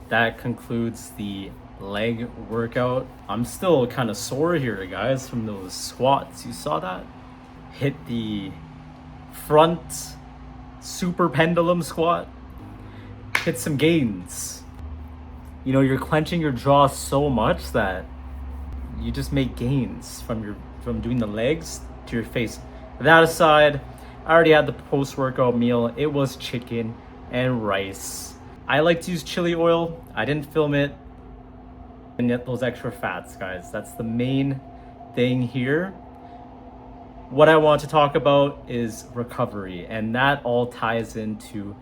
that concludes the leg workout. I'm still kind of sore here, guys, from those squats. You saw that? Hit the front super pendulum squat. Hit some gains. You know, you're clenching your jaw so much that you just make gains from doing the legs to your face. That aside, I already had the post-workout meal. It was chicken and rice. I like to use chili oil. I didn't film it. And yet those extra fats, guys. That's the main thing here. What I want to talk about is recovery, and that all ties into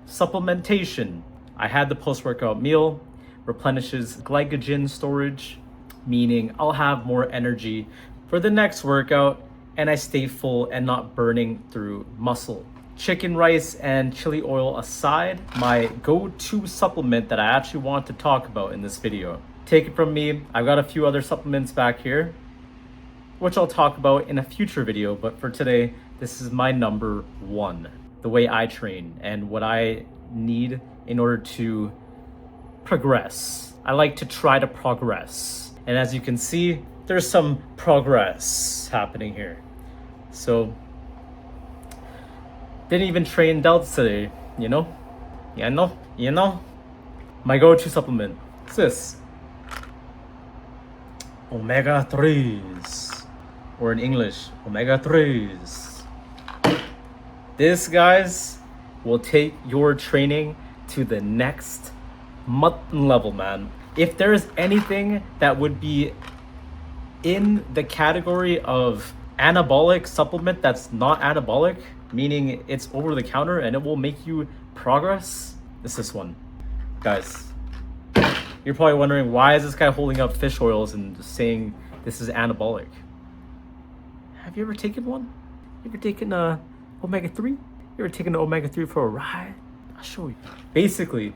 supplementation. I had the post-workout meal, replenishes glycogen storage, meaning I'll have more energy for the next workout and I stay full and not burning through muscle. Chicken, rice, and chili oil aside, my go-to supplement that I actually want to talk about in this video. Take it from me, I've got a few other supplements back here, which I'll talk about in a future video, but for today, this is my number one. The way I train and what I need in order to progress. I like to try to progress. And as you can see, there's some progress happening here. So, didn't even train delts today, you know? You know? My go-to supplement is this. Omega-3s. Or in English, omega-3s. This, guys, will take your training to the next level, man. If there's anything that would be in the category of anabolic supplement that's not anabolic, meaning it's over the counter and it will make you progress, it's this one. Guys, you're probably wondering, why is this guy holding up fish oils and saying this is anabolic? Have you ever taken one? You ever taken a omega-3? You ever taken an omega-3 for a ride? I'll show you. Basically,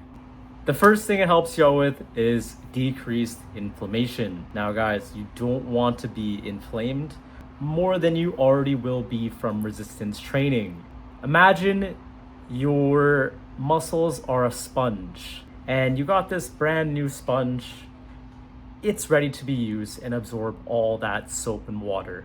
the first thing it helps you out with is decreased inflammation. Now guys, you don't want to be inflamed more than you already will be from resistance training. Imagine your muscles are a sponge and you got this brand new sponge. It's ready to be used and absorb all that soap and water.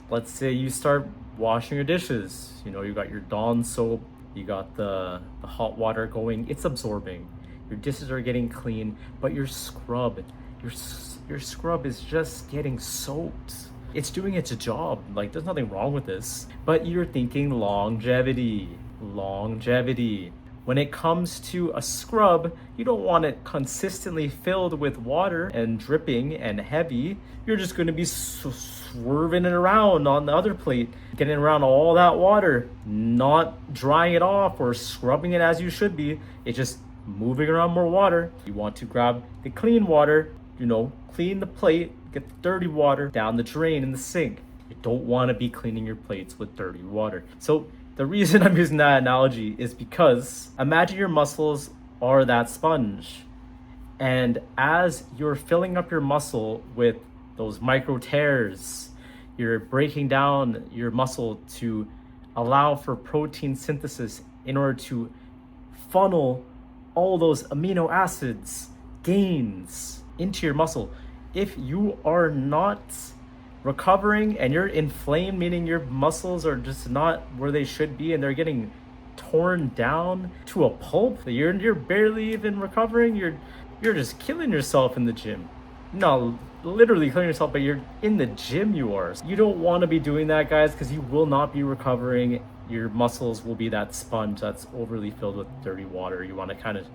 Let's say you start washing your dishes. You know, you got your Dawn soap, you got the hot water going, it's absorbing. Your dishes are getting clean, but your scrub is just getting soaked. It's doing its job. Like, there's nothing wrong with this. But you're thinking longevity. When it comes to a scrub, you don't want it consistently filled with water and dripping and heavy. You're just going to be swerving it around on the other plate, getting around all that water, not drying it off or scrubbing it as you should be. It's just moving around more water. You want to grab the clean water, you know, clean the plate, get the dirty water down the drain in the sink. You don't want to be cleaning your plates with dirty water. So the reason I'm using that analogy is because imagine your muscles are that sponge. And as you're filling up your muscle with those micro tears, you're breaking down your muscle to allow for protein synthesis in order to funnel all those amino acids, gains into your muscle. If you are not recovering and you're inflamed, meaning your muscles are just not where they should be and they're getting torn down to a pulp, you're barely even recovering, you're just killing yourself in the gym. No, literally killing yourself, but you're in the gym. You don't want to be doing that, guys, because you will not be recovering. Your muscles will be that sponge that's overly filled with dirty water. You want to kind of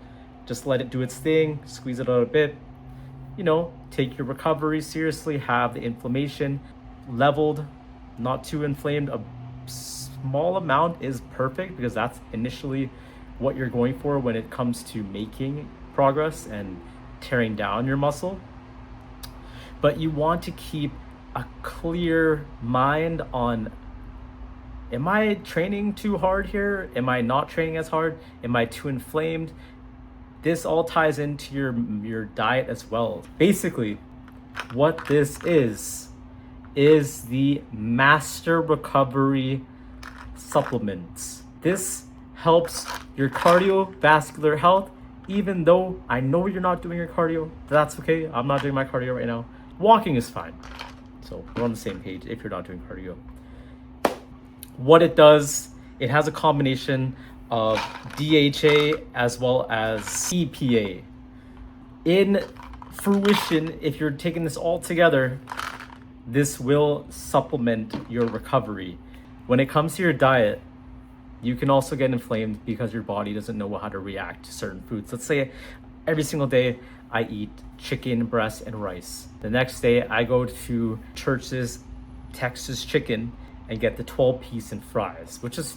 just let it do its thing, squeeze it out a bit, you know, take your recovery seriously, have the inflammation leveled, not too inflamed. A small amount is perfect because that's initially what you're going for when it comes to making progress and tearing down your muscle. But you want to keep a clear mind on, am I training too hard here? Am I not training as hard? Am I too inflamed? This all ties into your diet as well. Basically, what this is the Master Recovery Supplements. This helps your cardiovascular health even though I know you're not doing your cardio, that's okay. I'm not doing my cardio right now. Walking is fine. So we're on the same page if you're not doing cardio. What it does, it has a combination of DHA as well as EPA. In fruition, if you're taking this all together, this will supplement your recovery. When it comes to your diet, you can also get inflamed because your body doesn't know how to react to certain foods. Let's say every single day I eat chicken breast and rice. The next day I go to Church's Texas Chicken and get the 12-piece and fries, which is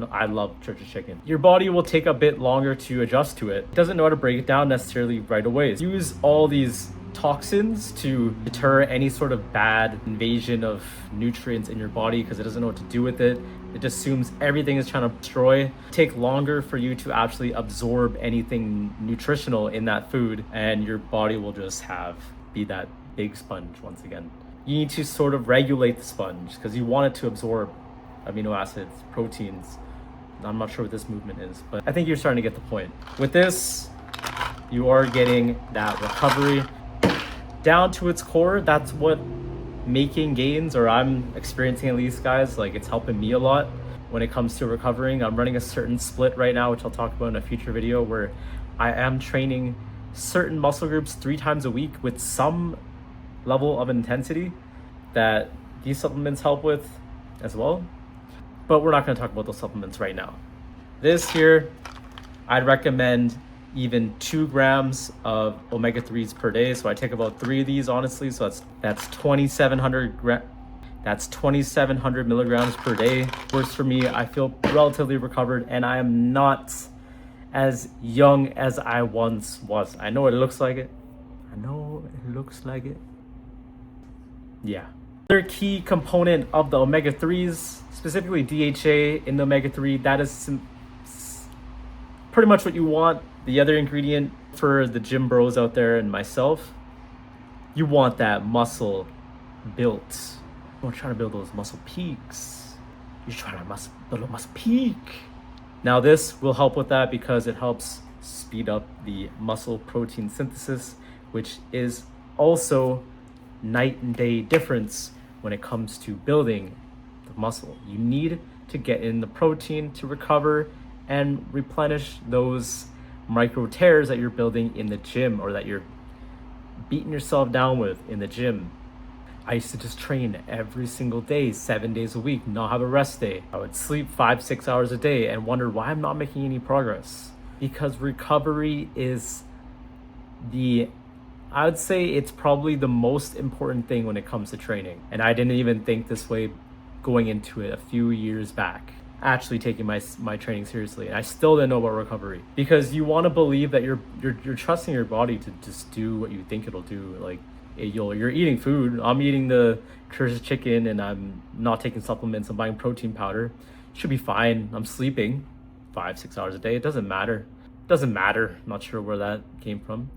I love Church's Chicken. Your body will take a bit longer to adjust to it. It doesn't know how to break it down necessarily right away. Use all these toxins to deter any sort of bad invasion of nutrients in your body because it doesn't know what to do with it. It just assumes everything is trying to destroy. Take longer for you to actually absorb anything nutritional in that food, and your body will just be that big sponge once again. You need to sort of regulate the sponge because you want it to absorb amino acids, proteins. I'm not sure what this movement is, but I think you're starting to get the point. With this, you are getting that recovery down to its core. That's what making gains, or I'm experiencing at least, guys, like it's helping me a lot when it comes to recovering. I'm running a certain split right now, which I'll talk about in a future video, where I am training certain muscle groups 3 times a week with some level of intensity that these supplements help with as well. But we're not going to talk about those supplements right now. This here, I'd recommend even 2 grams of omega-3s per day. So I take about 3 of these, honestly. So that's 2,700 milligrams per day. Works for me. I feel relatively recovered, and I am not as young as I once was. I know it looks like it. Yeah. Another key component of the omega-3s, specifically DHA in the omega-3, that is pretty much what you want. The other ingredient for the gym bros out there and myself, you want that muscle built. You're trying to build those muscle peaks. You're trying to build a muscle peak. Now this will help with that because it helps speed up the muscle protein synthesis, which is also night and day difference when it comes to building the muscle. You need to get in the protein to recover and replenish those micro tears that you're building in the gym, or that you're beating yourself down with in the gym. I used to just train every single day, 7 days a week, not have a rest day. I would sleep 5-6 hours a day and wonder why I'm not making any progress. Because recovery is I would say it's probably the most important thing when it comes to training. And I didn't even think this way going into it a few years back, actually taking my training seriously. And I still didn't know about recovery, because you want to believe that you're trusting your body to just do what you think it'll do. Like you're eating food. I'm eating the Church's Chicken and I'm not taking supplements. I'm buying protein powder. Should be fine. I'm sleeping 5-6 hours a day. It doesn't matter. I'm not sure where that came from.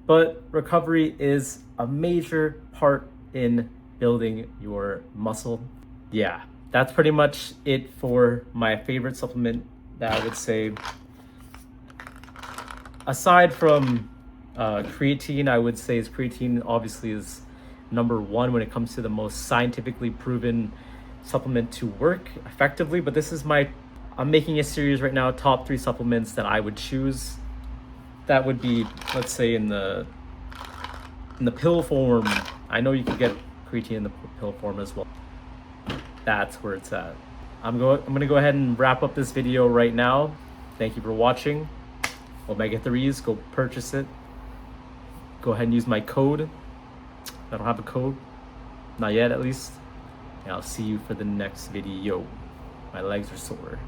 But recovery is a major part in building your muscle. Yeah, that's pretty much it for my favorite supplement that I would say. Aside from creatine, I would say creatine obviously is number 1 when it comes to the most scientifically proven supplement to work effectively. But this is I'm making a series right now, top 3 supplements that I would choose. That would be, let's say, in the pill form. I know you can get creatine in the pill form as well. That's where it's at. I'm gonna go ahead and wrap up this video right now. Thank you for watching. Omega-3s, go purchase it. Go ahead and use my code. I don't have a code, not yet at least. And I'll see you for the next video. My legs are sore.